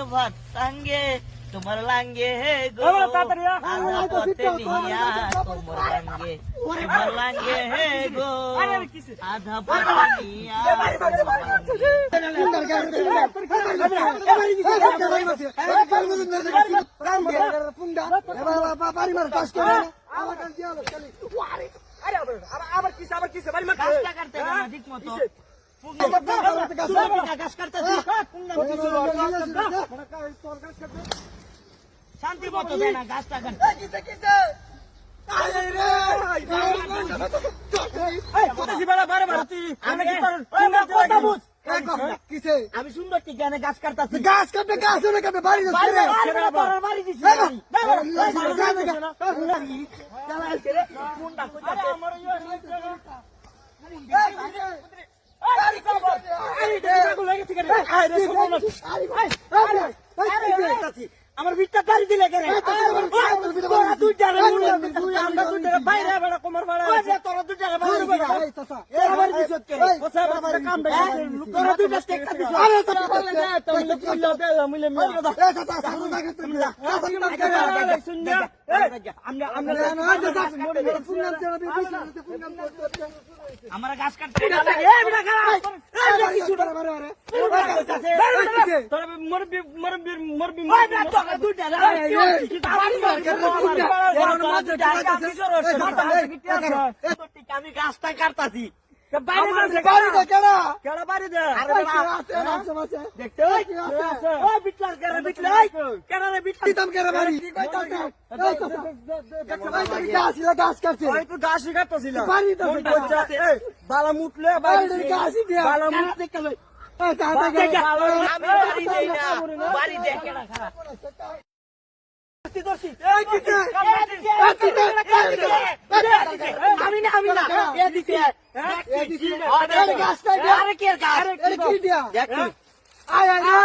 ভাত টাঙ্গে তোমার লাঙ্গে হে গো আধা পথে নিয়া তোমার লাঙ্গে তোমার লাঙ্গে হে গো আধা পথে নিয়া শান্তি মতো দেয় না গাছটা আমি সুন্দর ঠিক গানে গাছ কাটতেছি গাছ কাটবে গাছ কাটবে বাড়ি আমার ভিতটা গাড়ি দিলে কেন তুই জানে বাইরে কোমার তোরা দুই টাকা আমার গাছ কাটতে আমি গাছটা কাটতাছি গাছ কাটছে গাছ কাটতেছিলাম বালা মুটলে গাছ বালা মুটলে বাড়ি দেখে না খারাপ আমি না আয়